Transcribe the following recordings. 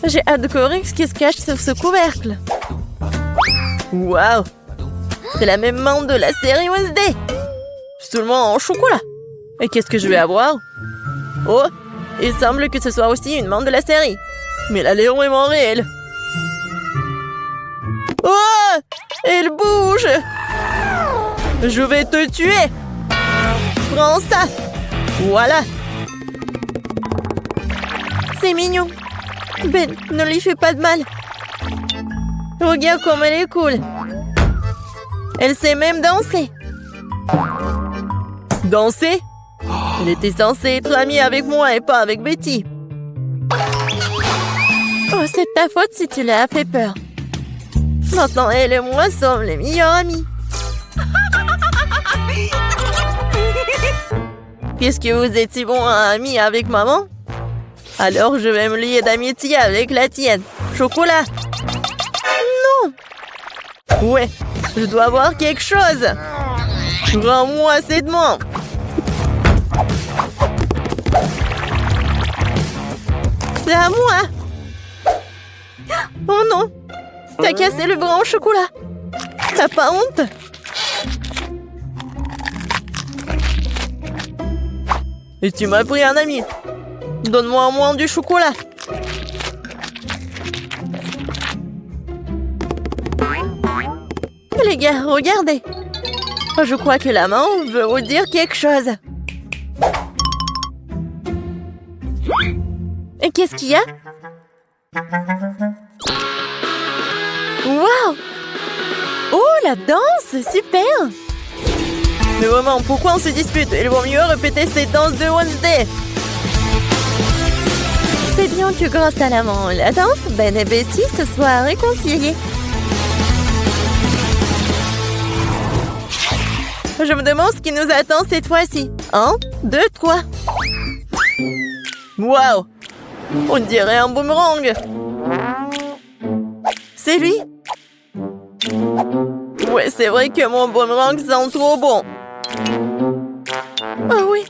J'ai hâte de découvrir ce qui se cache sous ce couvercle. Waouh! C'est la même menthe de la série Wednesday. Seulement en chocolat. Et qu'est-ce que je vais avoir? Oh! Il semble que ce soit aussi une menthe de la série. Mais elle est vraiment réelle. Oh! Elle bouge! Je vais te tuer! Prends ça! Voilà! C'est mignon. Ben, ne lui fais pas de mal. Regarde comme elle est cool. Elle sait même danser. Danser? Elle était censée être amie avec moi et pas avec Betty. Oh, c'est ta faute si tu l'as fait peur. Maintenant, elle et moi sommes les meilleurs amis. Puisque vous êtes si bons amis avec maman, alors je vais me lier d'amitié avec la tienne. Chocolat. Non. Ouais, je dois avoir quelque chose. Rends-moi cette menthe. C'est à moi. Oh non. T'as cassé le bras en chocolat. T'as pas honte? Et tu m'as pris un ami. Donne-moi au moins du chocolat. Les gars, regardez. Je crois que la main veut vous dire quelque chose. Et qu'est-ce qu'il y a? Waouh! Oh, la danse! Super! Mais maman, pourquoi on se dispute? Il vaut mieux répéter cette danse de Wednesday. C'est bien que grâce à la danse, Ben et Betty se soient réconciliés. Je me demande ce qui nous attend cette fois-ci. 1, 2, 3. Waouh! On dirait un boomerang. C'est lui? Ouais, c'est vrai que mon boomerang sent trop bon. Oh oui,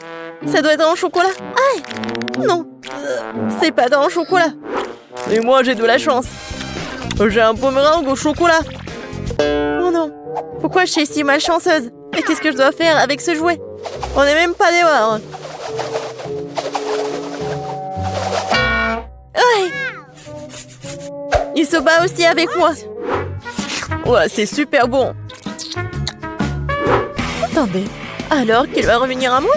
ça doit être en chocolat. Aïe! Non, c'est pas dans le chocolat. Et moi, j'ai de la chance. J'ai un boomerang au chocolat. Oh non, pourquoi je suis si malchanceuse? Et qu'est-ce que je dois faire avec ce jouet? On n'est même pas dehors. Aïe! Il se bat aussi avec moi. Ouais, c'est super bon. Attendez, alors qu'il va revenir à moi?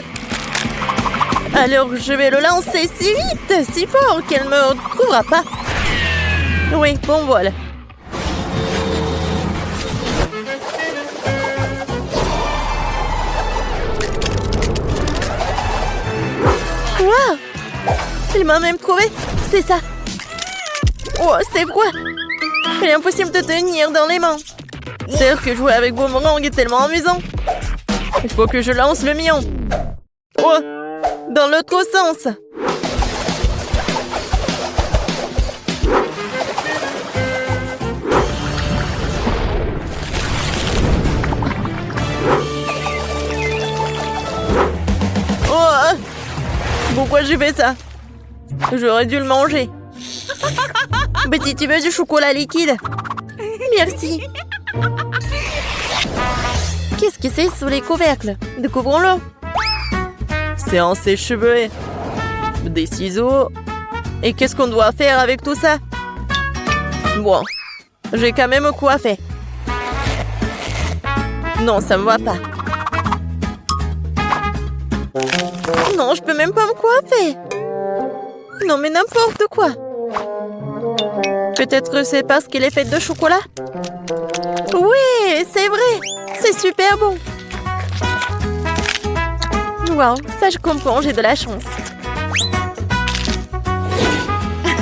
Alors je vais le lancer si vite, si fort qu'elle ne me retrouvera pas. Oui, bon voilà. Waouh! Il m'a même trouvé, c'est ça. Oh, c'est quoi? Il est impossible de tenir dans les mains. C'est vrai que jouer avec boomerang est tellement amusant. Il faut que je lance le mien. Oh! Dans l'autre sens. Oh! Pourquoi j'ai fait ça? J'aurais dû le manger. Betty, tu veux du chocolat liquide? Merci. Qu'est-ce que c'est sous les couvercles? Découvrons-le. C'est un sèche-cheveux. Des ciseaux. Et qu'est-ce qu'on doit faire avec tout ça? Bon, j'ai quand même coiffé. Non, ça me va pas. Non, je peux même pas me coiffer. Non, mais n'importe quoi. Peut-être que c'est parce qu'elle est faite de chocolat? Oui, c'est vrai. C'est super bon. Wow, ça je comprends, j'ai de la chance.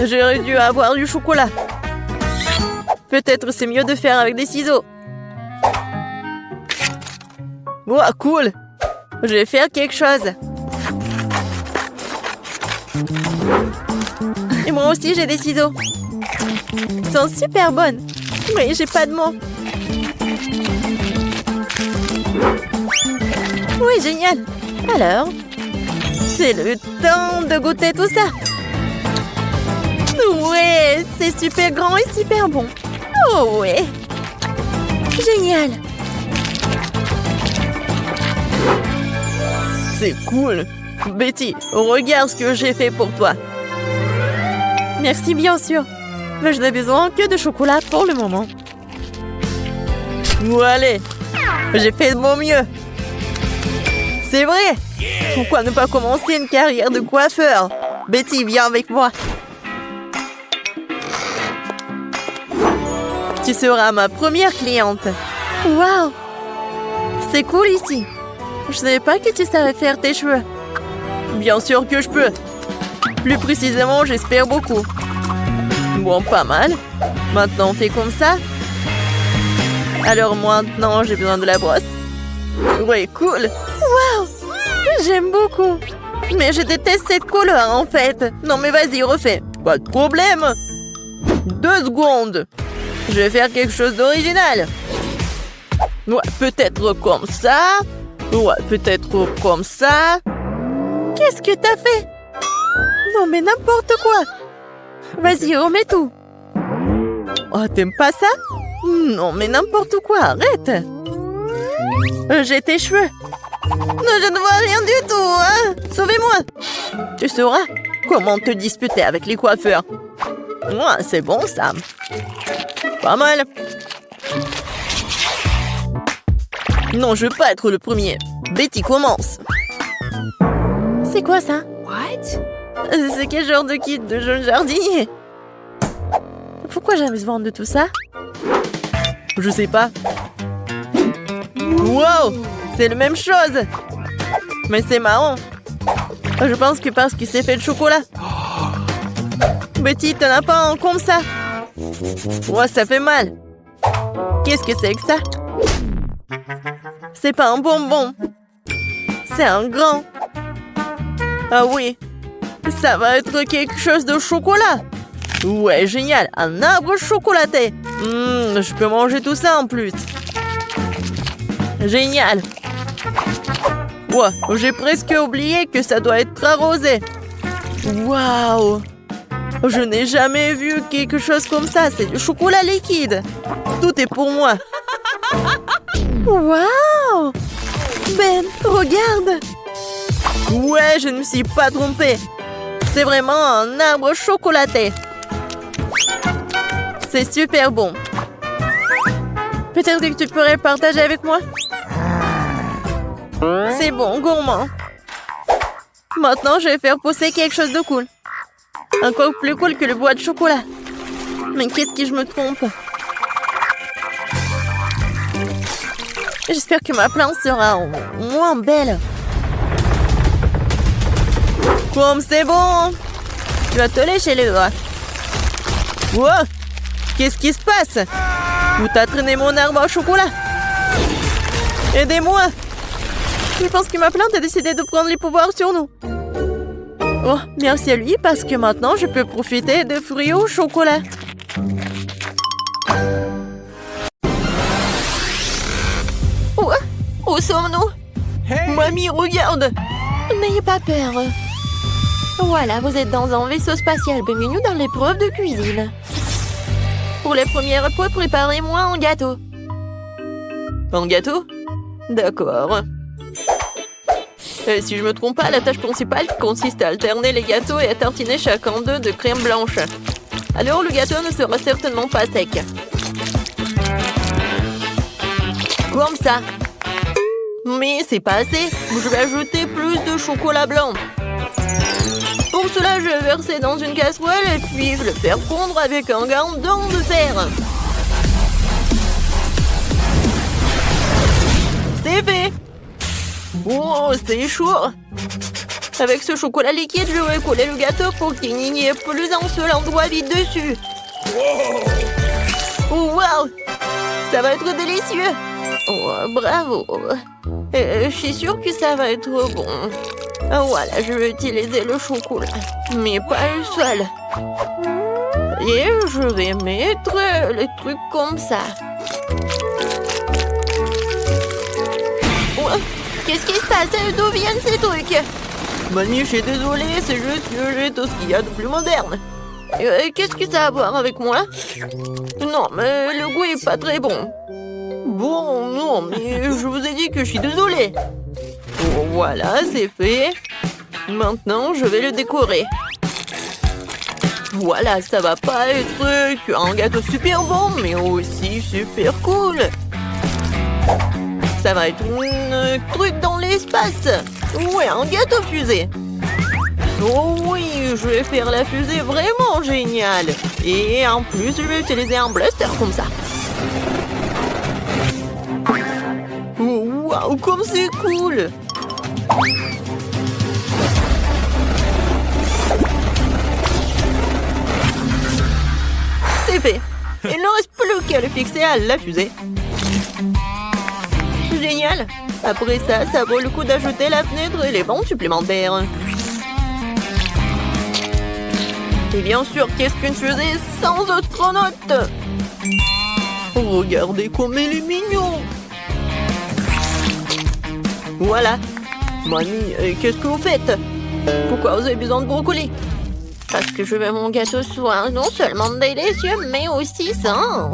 J'aurais dû avoir du chocolat. Peut-être c'est mieux de faire avec des ciseaux. Wow, cool. Je vais faire quelque chose. Et moi aussi j'ai des ciseaux. Ils sont super bonnes. Mais j'ai pas de mots. Oui, génial. Alors, c'est le temps de goûter tout ça. Ouais, C'est super grand et super bon. Oh ouais. Génial. C'est cool. Betty, regarde ce que j'ai fait pour toi. Merci bien sûr. Mais je n'ai besoin que de chocolat pour le moment. Ou allez, j'ai fait de mon mieux. C'est vrai. Pourquoi ne pas commencer une carrière de coiffeur? Betty, viens avec moi. Tu seras ma première cliente. Waouh! C'est cool ici. Je savais pas que tu savais faire tes cheveux. Bien sûr que je peux. Plus précisément, j'espère beaucoup. Bon, pas mal. Maintenant, on fait comme ça. Alors maintenant, j'ai besoin de la brosse. Ouais, cool. Waouh! J'aime beaucoup. Mais je déteste cette couleur, en fait. Non, mais vas-y, refais. Pas de problème. 2 secondes. Je vais faire quelque chose d'original. Ouais, peut-être comme ça. Ouais, peut-être comme ça. Qu'est-ce que t'as fait? Non, mais n'importe quoi. Vas-y, remets tout. Oh, t'aimes pas ça? Non, mais n'importe quoi, arrête. J'ai tes cheveux. Non, je ne vois rien du tout, hein. Sauvez-moi. Tu sauras comment te disputer avec les coiffeurs. Ouais, c'est bon, ça. Pas mal. Non, je veux pas être le premier. Betty, commence. C'est quoi ça? What? C'est quel genre de kit de jeune jardinier? Pourquoi j'ai besoin de tout ça? Je sais pas. Wow! C'est la même chose! Mais c'est marrant. Je pense que parce qu'il s'est fait de chocolat. Betty, t'en as pas un comme ça? Ouais, ça fait mal. Qu'est-ce que c'est que ça? C'est pas un bonbon. C'est un grand. Ah oui. Ça va être quelque chose de chocolat. Ouais, génial. Un arbre chocolaté. Je peux manger tout ça en plus. Génial. Ouais, j'ai presque oublié que ça doit être arrosé. Waouh. Je n'ai jamais vu quelque chose comme ça. C'est du chocolat liquide. Tout est pour moi. Waouh. Ben, regarde. Ouais, je ne me suis pas trompée. C'est vraiment un arbre chocolaté. C'est super bon. Peut-être que tu pourrais partager avec moi? C'est bon, gourmand. Maintenant, je vais faire pousser quelque chose de cool. Encore plus cool que le bois de chocolat. Mais qu'est-ce que je me trompe? J'espère que ma plante sera moins belle. Comme c'est bon. Tu vas te lécher les doigts. Wow. Qu'est-ce qui se passe? Où t'as traîné mon arbre au chocolat? Aidez-moi. Je pense que ma plante a décidé de prendre les pouvoirs sur nous. Oh, merci à lui parce que maintenant je peux profiter de fruits au chocolat. Oh, où sommes-nous? Hey. Mamie, regarde. N'ayez pas peur. Voilà, vous êtes dans un vaisseau spatial. Bienvenue dans l'épreuve de cuisine. Pour les premières épreuves, préparez-moi un gâteau. Un gâteau? D'accord. Si je me trompe pas, la tâche principale consiste à alterner les gâteaux et à tartiner chacun d'eux de crème blanche. Alors le gâteau ne sera certainement pas sec. Comme ça. Mais c'est pas assez. Je vais ajouter plus de chocolat blanc. Pour cela, je vais verser dans une casserole et puis le faire fondre avec un gardon de fer. C'est fait. Oh, c'est chaud. Avec ce chocolat liquide, je vais coller le gâteau pour qu'il n'y ait plus un seul endroit vide dessus. Oh, wow. Ça va être délicieux. Oh, bravo. Je suis sûre que ça va être bon. Voilà, je vais utiliser le chocolat, mais pas le seul. Et je vais mettre le truc comme ça. Oh, qu'est-ce qui se passe? D'où viennent ces trucs? Mamie, je suis désolée, c'est juste que j'ai tout ce qu'il y a de plus moderne. Qu'est-ce que ça a à voir avec moi? Non, mais le goût est pas très bon. Bon, non, mais je vous ai dit que je suis désolée. Voilà, c'est fait. Maintenant, je vais le décorer. Voilà, ça va pas être un gâteau super bon, mais aussi super cool. Ça va être un truc dans l'espace. Ouais, un gâteau fusée. Oh oui, je vais faire la fusée vraiment géniale. Et en plus, je vais utiliser un blaster comme ça. Oh, waouh, comme c'est cool! C'est fait. Il ne reste plus qu'à le fixer à la fusée. Génial. Après ça, ça vaut le coup d'ajouter la fenêtre et les bancs supplémentaires. Et bien sûr, qu'est-ce qu'une fusée sans astronaute? Regardez comme il est mignon. Voilà. Mamie, qu'est-ce que vous faites? Pourquoi vous avez besoin de brocoli? Parce que je veux mon gâteau soit non seulement délicieux, mais aussi sain.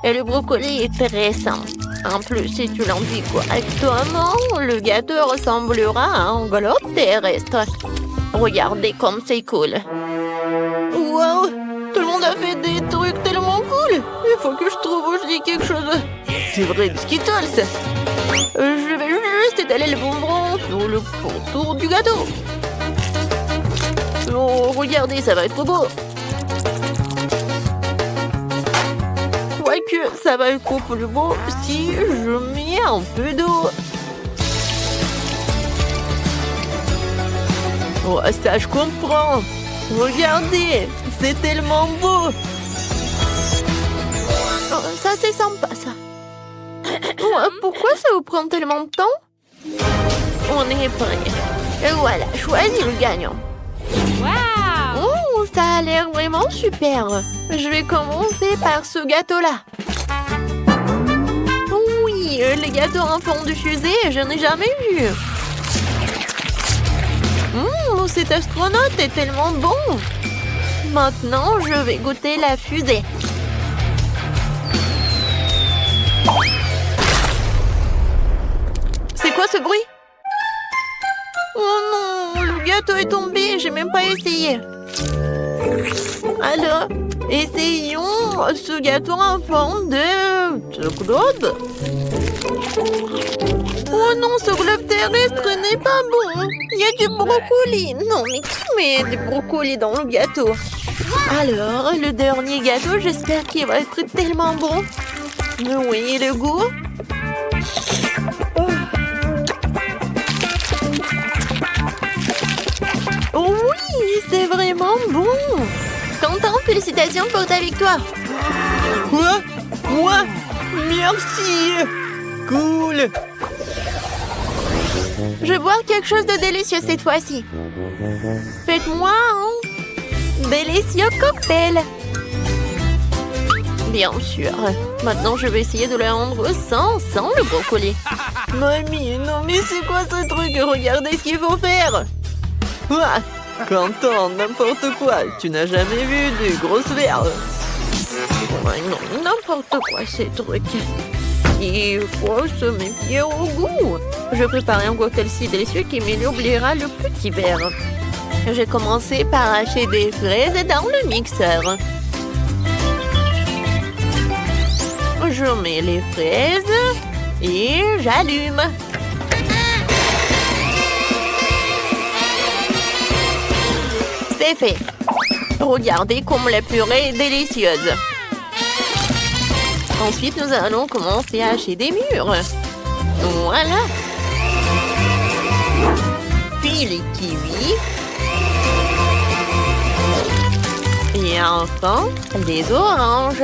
Et le brocoli est très sain. En plus, si tu l'enduis correctement, le gâteau ressemblera à un globe terrestre. Regardez comme c'est cool. Wow! Tout le monde a fait des trucs tellement cool! Il faut que je trouve aussi quelque chose. C'est vrai, des Skittles! Je vais juste étaler le bonbon sur le contour du gâteau. Oh, regardez, ça va être trop beau. Quoique, ça va être trop plus beau si je mets un peu d'eau. Oh, ça, je comprends. Regardez, c'est tellement beau. Oh, ça, c'est sympa, ça. Oh, pourquoi ça vous prend tellement de temps? On est prêt. Et voilà, choisis le gagnant. Wow! Oh, ça a l'air vraiment super. Je vais commencer par ce gâteau-là. Oui, les gâteaux en forme de fusée, je n'ai jamais vu. Cet astronaute est tellement bon. Maintenant, je vais goûter la fusée. C'est quoi ce bruit? Oh non, le gâteau est tombé, j'ai même pas essayé. Alors, essayons ce gâteau en forme de globe. Oh non, ce globe terrestre n'est pas bon. Il y a du brocoli. Non, mais qui met des brocolis dans le gâteau? Alors, le dernier gâteau, j'espère qu'il va être tellement bon. Oui, le goût? Oh oui, c'est vraiment bon. Quentin, félicitations pour ta victoire. Quoi? Moi? Merci. Cool. Je vais boire quelque chose de délicieux cette fois-ci. Faites-moi un délicieux cocktail. Bien sûr. Maintenant, je vais essayer de le rendre sans le brocoli. Mamie, non mais c'est quoi ce truc? Regardez ce qu'il faut faire. Ah, Quentin, n'importe quoi. Tu n'as jamais vu de grosses verres. Ouais, non, n'importe quoi ces trucs. Il faut se méfier au goût. Je vais préparer un cocktail si délicieux qui m'oubliera le petit verre. J'ai commencé par hacher des fraises dans le mixeur. Je mets les fraises et j'allume. C'est fait. Regardez comme la purée est délicieuse. Ensuite, nous allons commencer à hacher des mûres. Voilà. Puis les kiwis. Et enfin, les oranges.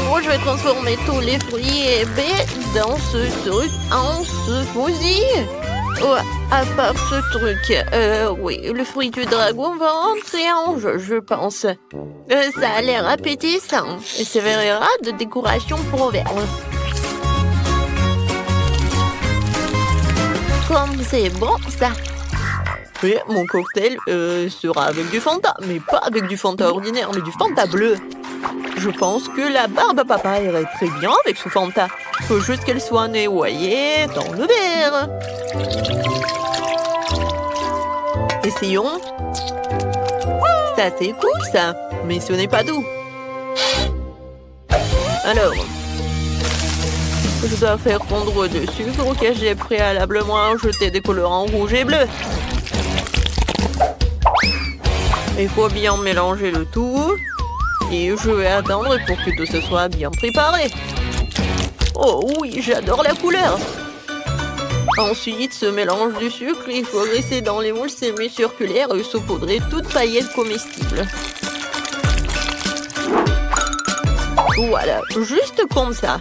Moi, je vais transformer tous les fruits et baies dans ce truc en smoothie. Oh, à part ce truc, oui, le fruit du dragon va entrer en jeu, je pense. Ça a l'air appétissant et servira de décoration pour le verre. Comme c'est bon, ça. Et mon cocktail sera avec du Fanta, mais pas avec du Fanta ordinaire, mais du Fanta bleu. Je pense que la barbe à papa irait très bien avec ce Fanta. Faut juste qu'elle soit noyée dans le verre. Essayons. Ça, c'est cool, ça. Mais ce n'est pas doux. Alors, je dois faire fondre du sucre auquel j'ai préalablement ajouté des colorants rouge et bleu. Il faut bien mélanger le tout. Et je vais attendre pour que tout ce soit bien préparé. Oh oui, j'adore la couleur. Ensuite, ce mélange du sucre, il faut glisser dans les moules semi-circulaires et saupoudrer toute paillette comestible. Voilà, juste comme ça.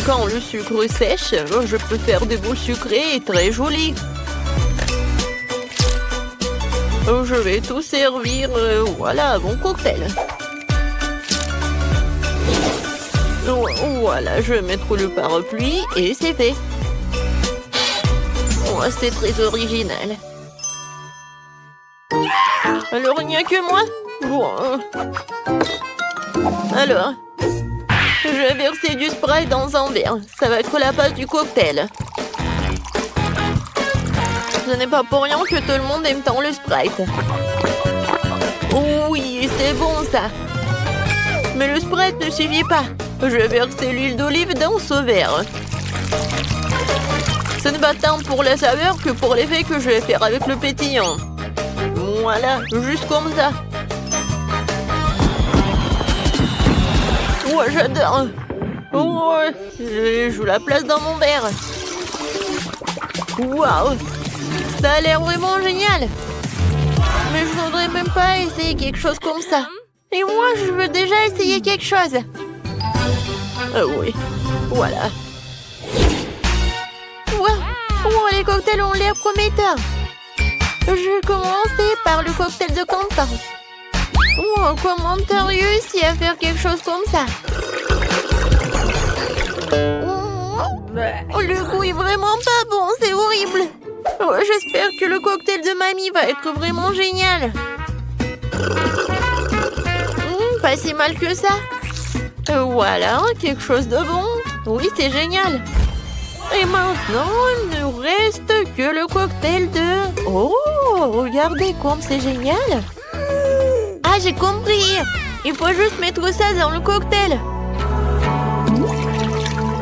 Quand le sucre sèche, je peux faire des boules sucrées et très jolies. Je vais tout servir, voilà, mon cocktail. Voilà, je vais mettre le parapluie et c'est fait. Oh, c'est très original. Alors, il n'y a que moi? Bon. Alors, je vais verser du Sprite dans un verre. Ça va être la base du cocktail. Ce n'est pas pour rien que tout le monde aime tant le Sprite. Oui, c'est bon ça. Mais le Sprite ne suffit pas. Je vais verser l'huile d'olive dans ce verre. Ce n'est pas tant pour la saveur que pour l'effet que je vais faire avec le pétillant. Voilà, juste comme ça. Ouais, j'adore. Ouais, je joue la place dans mon verre. Waouh, ça a l'air vraiment génial. Mais je voudrais même pas essayer quelque chose comme ça. Et moi, je veux déjà essayer quelque chose. Oui, voilà. Wow, les cocktails ont l'air prometteurs. Je vais commencer par le cocktail de Quentin. Wow, comment t'as réussi à faire quelque chose comme ça? Oh, le goût est vraiment pas bon, c'est horrible. Oh, j'espère que le cocktail de mamie va être vraiment génial. Pas si mal que ça. Voilà, quelque chose de bon. Oui, c'est génial. Et maintenant, il ne reste que le cocktail de... Oh, regardez comme c'est génial. Ah, j'ai compris. Il faut juste mettre ça dans le cocktail.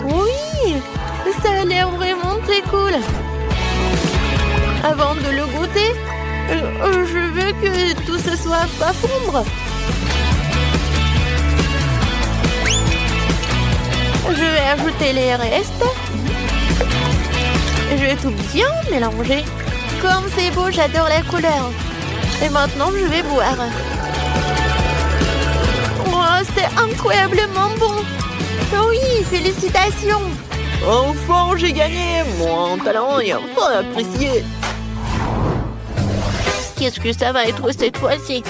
Oui, ça a l'air vraiment très cool. Avant de le goûter, je veux que tout ce soit pas fondre. Je vais ajouter les restes. Je vais tout bien mélanger. Comme c'est beau, j'adore la couleur. Et maintenant, je vais boire. Oh, c'est incroyablement bon. Oui, félicitations. Enfin, j'ai gagné. Mon talent est enfin apprécié. Qu'est-ce que ça va être cette fois-ci?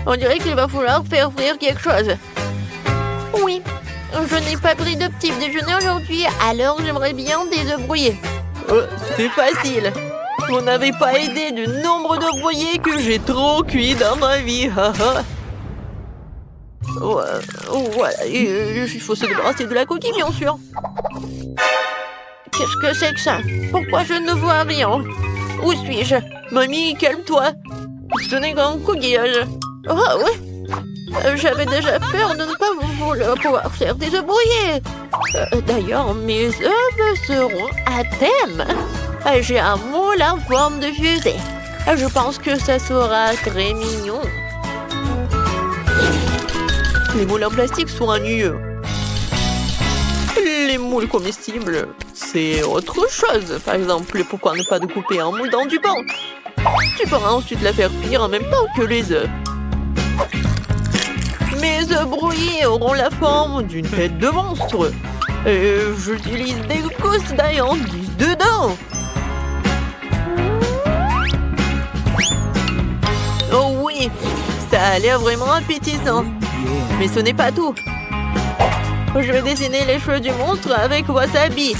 On dirait qu'il va falloir faire frire quelque chose. Oui, je n'ai pas pris de petit déjeuner aujourd'hui, alors j'aimerais bien des œufs brouillés. C'est facile. Vous n'avez pas aidé du nombre d'œufs brouillés que j'ai trop cuit dans ma vie. Voilà, il faut se débarrasser de la coquille, bien sûr. Qu'est-ce que c'est que ça? Pourquoi je ne vois rien? Où suis-je? Mamie, calme-toi. Ce n'est qu'un coquillage. Oh, ouais. J'avais déjà peur de ne pas pouvoir faire des œufs brouillés. D'ailleurs, mes œufs seront à thème. J'ai un moule en forme de fusée. Je pense que ça sera très mignon. Les moules en plastique sont ennuyeux. Les moules comestibles, c'est autre chose. Par exemple, pourquoi ne pas couper un moule dans du pain? Tu pourras ensuite la faire cuire en même temps que les œufs. Mes œufs brouillés auront la forme d'une tête de monstre. Et j'utilise des gousses d'ail-en-guise dedans. Oh oui, ça a l'air vraiment appétissant. Mais ce n'est pas tout. Je vais dessiner les cheveux du monstre avec wasabi.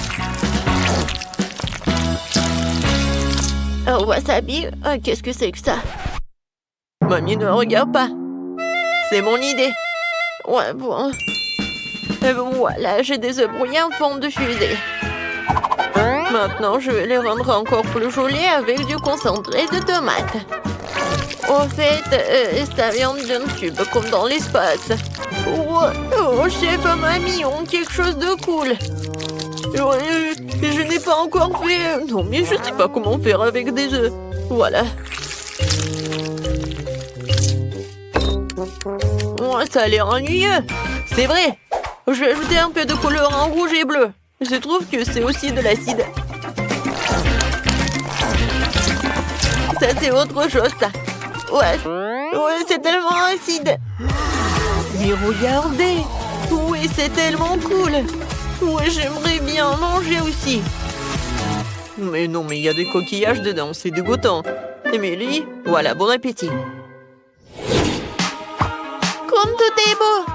Oh, wasabi, qu'est-ce que c'est que ça? Mamie, ne regarde pas. C'est mon idée. Ouais, bon. Voilà, j'ai des œufs brouillés en forme de fusée. Maintenant, je vais les rendre encore plus jolis avec du concentré de tomate. En fait, ça vient d'un tube, comme dans l'espace. Oh, chef, mamie, on quelque chose de cool. Je n'ai pas encore fait... Non, mais je ne sais pas comment faire avec des œufs. Voilà. Oh, ça a l'air ennuyeux. C'est vrai. Je vais ajouter un peu de colorant rouge et bleu. Je trouve que c'est aussi de l'acide. Ça, c'est autre chose, ça. Ouais, c'est tellement acide. Mais regardez. Oui, c'est tellement cool. Ouais, j'aimerais bien manger aussi. Mais non, mais il y a des coquillages dedans, c'est dégoûtant. Émilie, voilà, bon appétit. Comme tout est beau.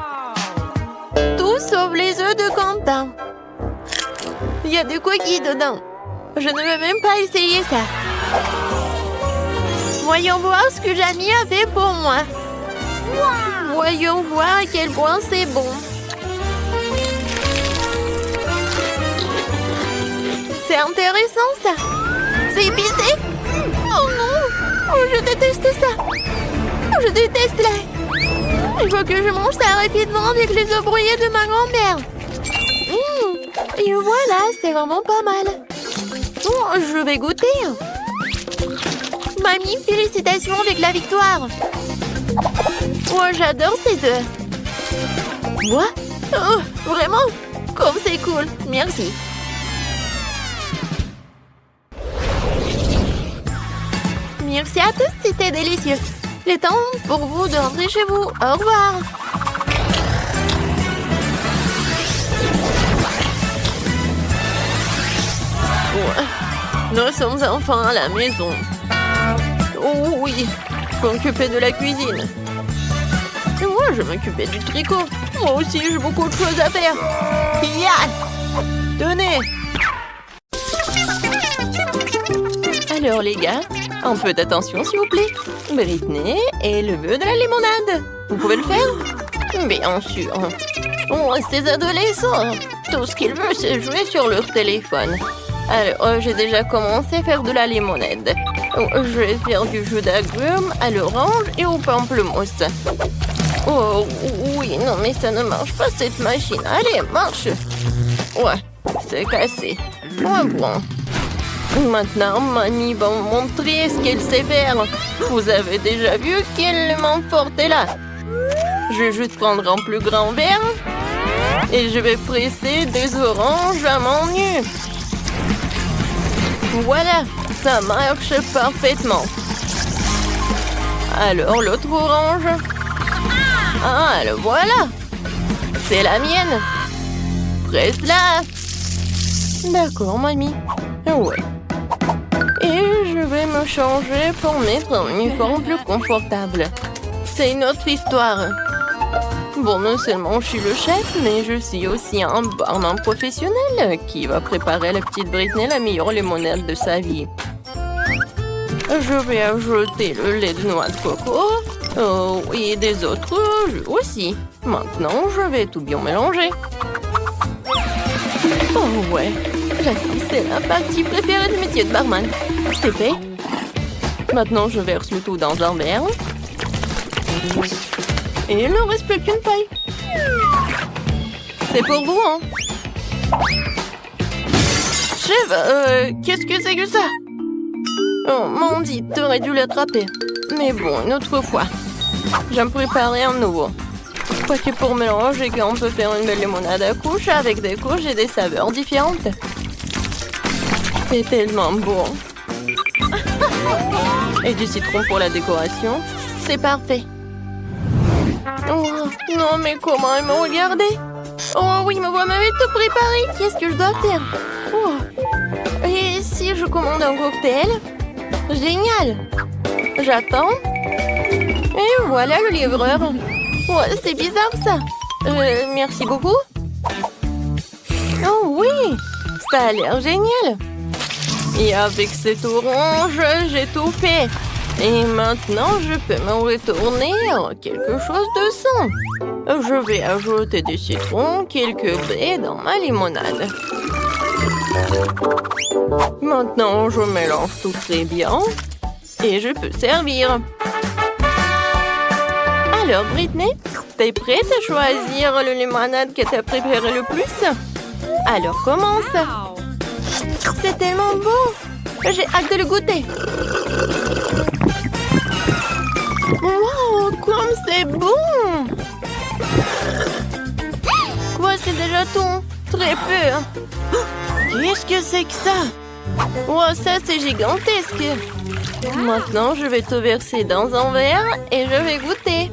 Tout sauf les œufs de Quentin. Il y a des coquilles dedans. Je ne vais même pas essayer ça. Voyons voir ce que Jamie a fait pour moi. Voyons voir à quel point c'est bon. C'est intéressant, ça. C'est épicé. Oh non. Oh, je déteste ça. Oh, je déteste là. Il faut que je mange ça rapidement avec les œufs brouillés de ma grand-mère. Et voilà, c'est vraiment pas mal. Oh, je vais goûter. Mamie, félicitations avec la victoire. Oh, j'adore ces œufs. Moi? Oh, vraiment? Comme c'est cool. Merci. Merci à tous, c'était délicieux. Il est temps pour vous de rentrer chez vous. Au revoir. Ouais. Nous sommes enfin à la maison. Oh oui, je m'occuper de la cuisine. Et moi, je m'occupais du tricot. Moi aussi, j'ai beaucoup de choses à faire. Yeah! Tenez! Alors, les gars, un peu d'attention, s'il vous plaît. Britney et le vœu de la limonade. Vous pouvez le faire? Bien sûr. Oh, ces adolescents, tout ce qu'ils veulent, c'est jouer sur leur téléphone. Alors, j'ai déjà commencé à faire de la limonade. Je vais faire du jus d'agrumes à l'orange et au pamplemousse. Oh, oui, non, mais ça ne marche pas, cette machine. Allez, marche. Ouais, c'est cassé. Ouais, bon. Maintenant, mamie va me montrer ce qu'elle sait faire. Vous avez déjà vu quelle main forte est là. Je vais juste prendre un plus grand verre et je vais presser des oranges à mon nu. Voilà, ça marche parfaitement. Alors, l'autre orange. Ah, le voilà. C'est la mienne. Presse-la. D'accord, mamie. Ouais. Et je vais me changer pour mettre un uniforme plus confortable. C'est une autre histoire. Bon, non seulement je suis le chef, mais je suis aussi un barman professionnel qui va préparer à la petite Britney la meilleure limonade de sa vie. Je vais ajouter le lait de noix de coco et des autres jus aussi. Maintenant, je vais tout bien mélanger. Oh ouais, c'est la partie préférée du métier de barman. C'est fait. Maintenant, je verse le tout dans un verre. Et il ne reste plus qu'une paille. C'est pour vous, hein? Chef, qu'est-ce que c'est que ça? Oh, mon Dieu, t'aurais dû l'attraper. Mais bon, une autre fois. J'en préparer un nouveau. Quoi que pour mélanger, on peut faire une belle limonade à couches avec des couches et des saveurs différentes. C'est tellement bon. Et du citron pour la décoration. C'est parfait. Oh, non, mais comment elle me regardait? Oh oui, mais vous m'avez tout préparé. Qu'est-ce que je dois faire? Oh. Et si je commande un cocktail? Génial. J'attends. Et voilà le livreur. Oh, c'est bizarre ça. Merci beaucoup. Oh oui, ça a l'air génial. Et avec cette orange, j'ai tout fait. Et maintenant, je peux me retourner en quelque chose de sain. Je vais ajouter du citron, quelques baies dans ma limonade. Maintenant, je mélange tout très bien. Et je peux servir. Alors, Britney, t'es prête à choisir le limonade que t'as préféré le plus? Alors, commence. C'est tellement bon. J'ai hâte de le goûter. Wow, comme c'est bon! Quoi, c'est déjà tout? Très peu. Qu'est-ce que c'est que ça? Wow, ça, c'est gigantesque. Maintenant, je vais tout verser dans un verre et je vais goûter.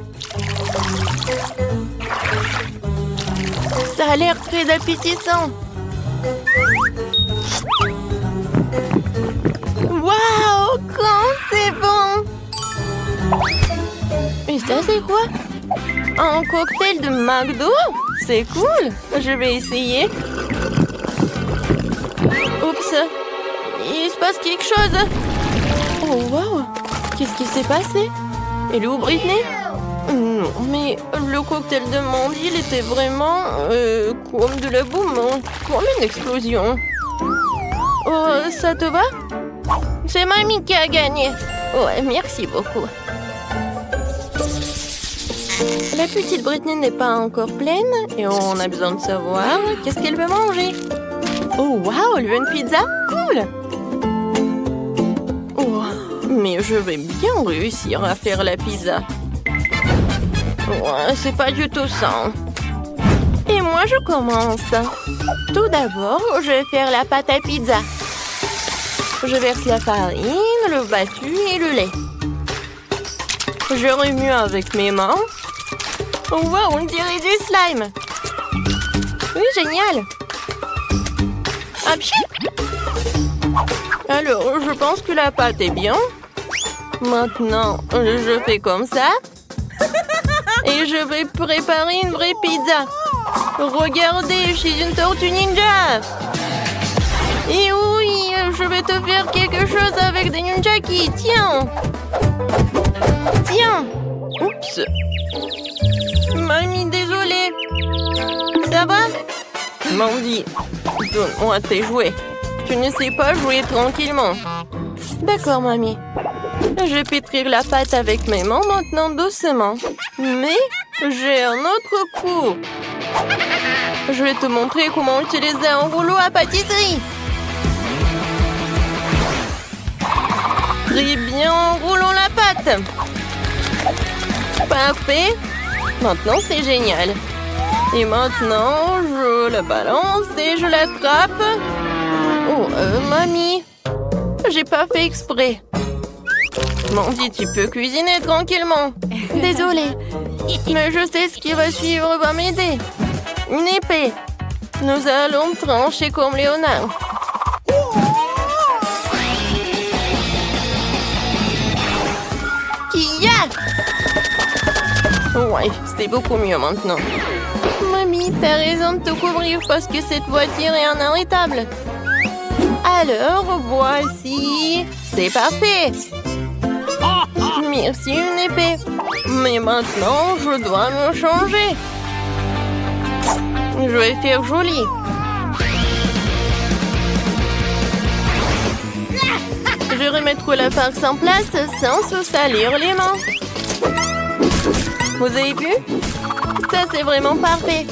Ça a l'air très appétissant. Wow, comme c'est bon! Et ça, c'est quoi? Un cocktail de McDo? C'est cool! Je vais essayer. Oups! Il se passe quelque chose! Oh, wow! Qu'est-ce qui s'est passé? Elle est où, Britney? Non, mais le cocktail de Mandy, il était vraiment comme de la boum, comme une explosion. Oh, ça te va? C'est Mamie qui a gagné. Ouais, merci beaucoup. La petite Britney n'est pas encore pleine et on a besoin de savoir qu'est-ce qu'elle veut manger. Oh, wow, elle veut une pizza? Cool! Oh, mais je vais bien réussir à faire la pizza. Ouais, c'est pas du tout ça. Et moi, je commence. Tout d'abord, je vais faire la pâte à pizza. Je verse la farine, le battu et le lait. Je remue avec mes mains. Wow, on dirait du slime. Oui, génial. Apchi. Alors, je pense que la pâte est bien. Maintenant, je fais comme ça. Et je vais préparer une vraie pizza. Regardez, je suis une tortue ninja. Et oui, je vais te faire quelque chose avec des nunchaki. Tiens. Tiens. Oups. Mamie, désolée. Ça va? Mandy, donne-moi tes jouets. Tu ne sais pas jouer tranquillement. D'accord, mamie. Je vais pétrir la pâte avec mes mains maintenant doucement. Mais j'ai un autre coup. Je vais te montrer comment utiliser un rouleau à pâtisserie. Très bien, roulons la pâte. Parfait. Maintenant, c'est génial. Et maintenant, je la balance et je l'attrape. Oh, mamie. J'ai pas fait exprès. Mandy, tu peux cuisiner tranquillement. Désolée. Mais je sais ce qui va suivre va m'aider. Une épée. Nous allons trancher comme Léonard. Kia! Ouais, c'est beaucoup mieux maintenant. Mamie, t'as raison de te couvrir parce que cette voiture est inarrêtable. Alors, voici. C'est parfait. Merci, une épée. Mais maintenant, je dois me changer. Je vais faire joli. Je vais remettre la farce en place sans se salir les mains. Vous avez vu? Ça, c'est vraiment parfait.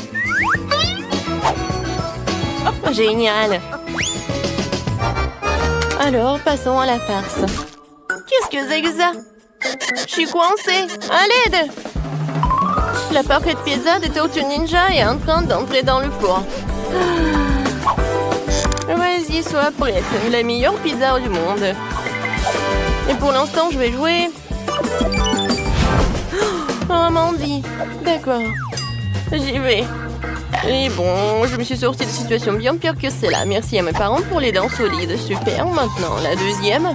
Génial. Alors, passons à la farce. Qu'est-ce que c'est que ça? Je suis coincée. À l'aide! La parfaite pizza de Tortue Ninja est en train d'entrer dans le four. Vas-y, sois prête. La meilleure pizza du monde. Et pour l'instant, je vais jouer. Oh, Mandy. D'accord. J'y vais. Et bon, je me suis sortie de situation bien pire que celle-là. Merci à mes parents pour les dents solides. Super. Maintenant, la deuxième.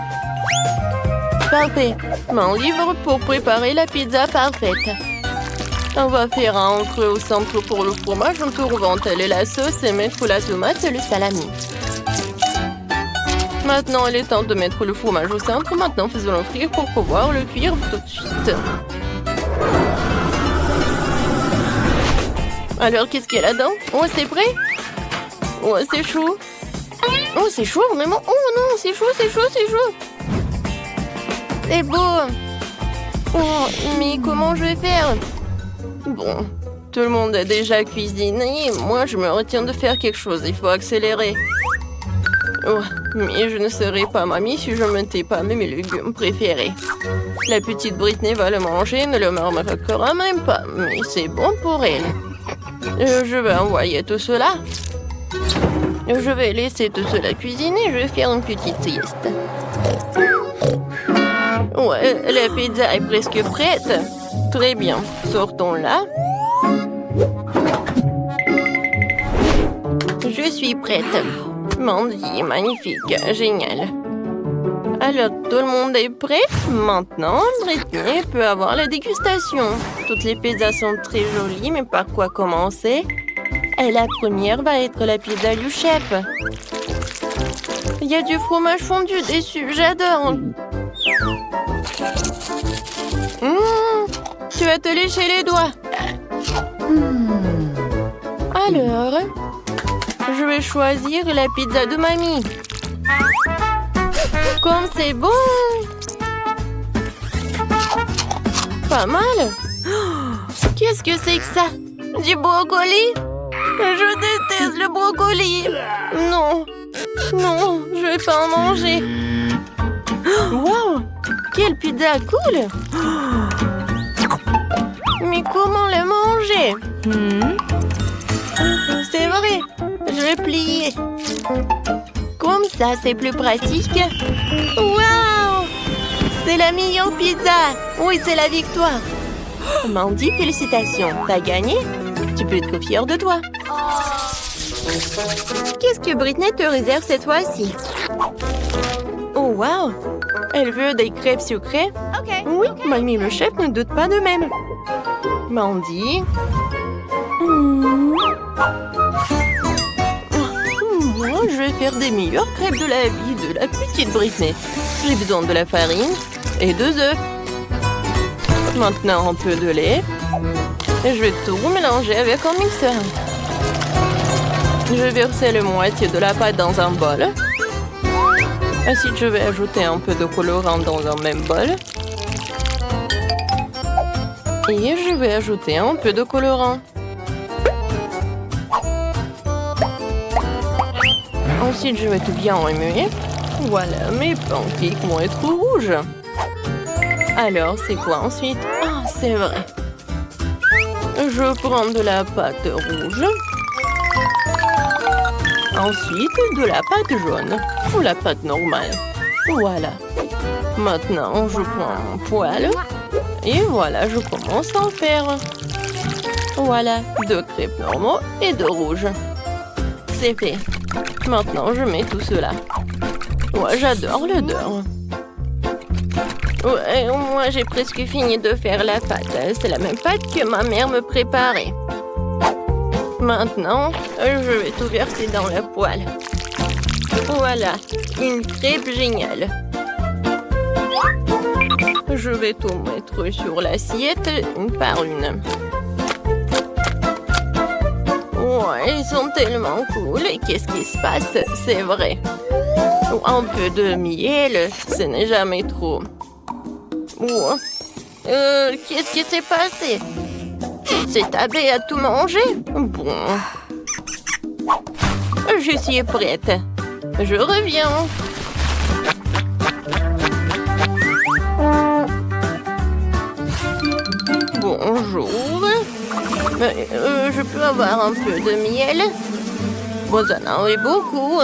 Parfait. Mon livre pour préparer la pizza parfaite. On va faire un creux au centre pour le fromage, un tour ventre et la sauce et mettre la tomate et le salami. Maintenant, il est temps de mettre le fromage au centre. Maintenant, faisons-le frire pour pouvoir le cuire tout de suite. Alors, qu'est-ce qu'il y a là-dedans? Oh, c'est prêt? Oh, c'est chaud. Oh, c'est chaud, vraiment? Oh non, c'est chaud, c'est chaud, c'est chaud. C'est beau. Oh, mais comment je vais faire? Bon, tout le monde a déjà cuisiné. Moi, je me retiens de faire quelque chose. Il faut accélérer. Oh, mais je ne serai pas mamie si je ne me tais pas mes légumes préférés. La petite Britney va le manger, ne le remarquera même pas. Mais c'est bon pour elle. Je vais envoyer tout cela. Je vais laisser tout cela cuisiner. Je vais faire une petite sieste. Ouais, la pizza est presque prête. Très bien. Sortons-la. Je suis prête. Mandy, magnifique. Génial. Alors, tout le monde est prêt? Maintenant, Britney peut avoir la dégustation. Toutes les pizzas sont très jolies, mais par quoi commencer? Et la première va être la pizza du chef. Il y a du fromage fondu dessus, j'adore. Tu vas te lécher les doigts. Alors, je vais choisir la pizza de mamie. Comme c'est bon! Pas mal! Qu'est-ce que c'est que ça? Du brocoli? Je déteste le brocoli! Non! Non, je vais pas en manger! Wow! Quelle pizza cool! Mais comment le manger? C'est vrai! Je vais plier! Comme ça, c'est plus pratique. Waouh! C'est la meilleure pizza! Oui, c'est la victoire! Mandy, félicitations! T'as gagné? Tu peux être fière de toi. Qu'est-ce que Britney te réserve cette fois-ci? Oh, waouh! Elle veut des crêpes sucrées? Oui, mamie le chef ne doute pas de même. Mandy... Moi, je vais faire des meilleures crêpes de la vie de la petite Britney. J'ai besoin de la farine et 2 œufs. Maintenant, un peu de lait. Et je vais tout mélanger avec un mixeur. Je vais verser la moitié de la pâte dans un bol. Ensuite, je vais ajouter un peu de colorant dans un même bol. Et je vais ajouter un peu de colorant. Ensuite, je vais tout bien remuer. Voilà, mes pancakes vont être rouges. Alors, c'est quoi ensuite? Ah, c'est vrai. Je prends de la pâte rouge. Ensuite, de la pâte jaune. Ou la pâte normale. Voilà. Maintenant, je prends mon poêle. Et voilà, je commence à en faire. Voilà, 2 crêpes normaux et 2 rouges. C'est fait. Maintenant, je mets tout cela. Ouais, j'adore l'odeur. Ouais, moi, j'ai presque fini de faire la pâte. C'est la même pâte que ma mère me préparait. Maintenant, je vais tout verser dans la poêle. Voilà, une crêpe géniale. Je vais tout mettre sur l'assiette, une par une. Ouais, ils sont tellement cool. Qu'est-ce qui se passe? C'est vrai. Un peu de miel, ce n'est jamais trop. Qu'est-ce qui s'est passé? C'est Abbé à tout manger? Bon. Je suis prête. Je reviens. Bonjour. Je peux avoir un peu de miel? Vous en avez beaucoup.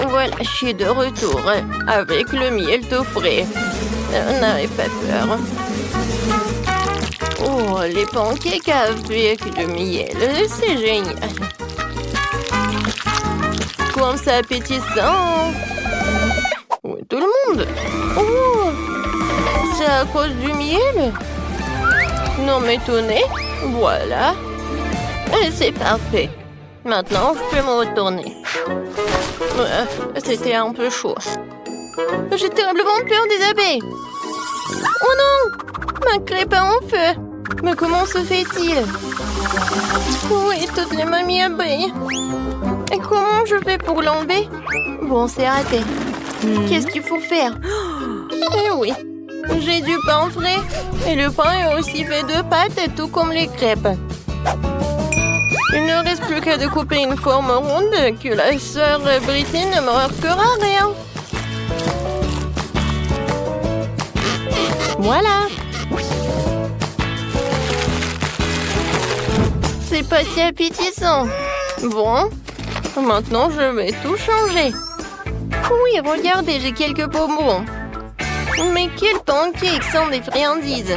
Voilà, je suis de retour avec le miel tout frais. N'avez pas peur. Oh, les pancakes avec le miel, c'est génial. Comme ça appétissant. Oui, tout le monde. Oh, c'est à cause du miel? Non, m'étonnez. Voilà. Et c'est parfait. Maintenant, je peux me retourner. C'était un peu chaud. J'ai terriblement peur des abeilles. Oh non! Ma crêpe est en feu. Mais comment se fait-il? Oui, toutes les mamies abeilles. Et comment je fais pour l'enlever? Bon, c'est raté. Qu'est-ce qu'il faut faire? Eh oui, j'ai du pain frais. Et le pain est aussi fait de pâtes, tout comme les crêpes. Il ne reste plus qu'à découper une forme ronde que la sœur Britney ne me remarquera rien. Voilà. C'est pas si appétissant. Bon, maintenant je vais tout changer. Oui, regardez, j'ai quelques bonbons. Mais quels pancakes sont des friandises.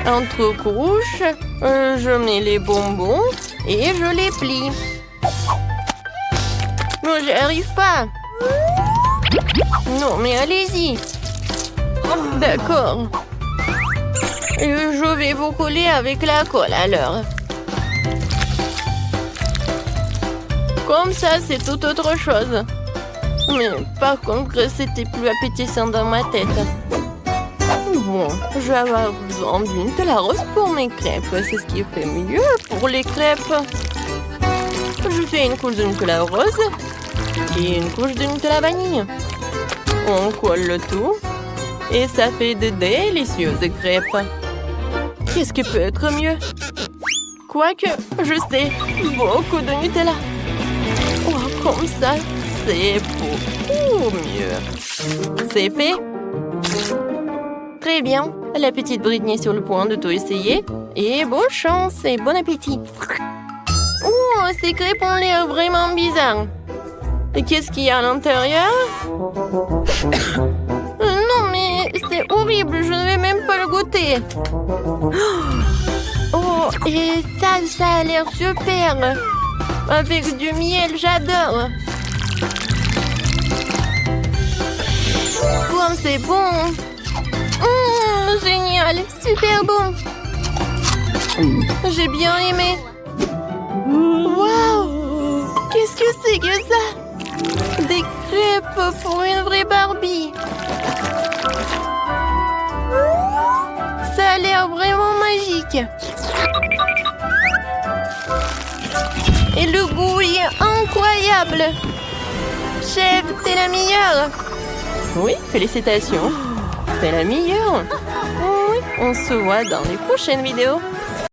Entre couches, je mets les bonbons et je les plie. Non, j'y arrive pas. Non, mais allez-y. D'accord. Je vais vous coller avec la colle alors. Comme ça, c'est tout autre chose. Mais par contre, c'était plus appétissant dans ma tête. Bon, je vais avoir besoin d'une Nutella rose pour mes crêpes. C'est ce qui fait mieux pour les crêpes. Je fais une couche de Nutella rose et une couche de Nutella vanille. On colle le tout et ça fait de délicieuses crêpes. Qu'est-ce qui peut être mieux? Quoique, je sais, beaucoup de Nutella. Oh, comme ça, c'est beaucoup mieux. C'est fait? Très bien. La petite Britney est sur le point de tout essayer. Et bonne chance et bon appétit. Oh, ces crêpes ont l'air vraiment bizarres. Et qu'est-ce qu'il y a à l'intérieur? Non, mais c'est horrible. Je ne vais même pas le goûter. Oh, et ça a l'air super. Avec du miel, j'adore. Bon, c'est bon. Génial, super bon. J'ai bien aimé. Waouh! Qu'est-ce que c'est que ça? Des crêpes pour une vraie Barbie. Ça a l'air vraiment magique. Et le goût est incroyable. Chef, t'es la meilleure. Oui, félicitations. T'es la meilleure. Oui, on se voit dans les prochaines vidéos.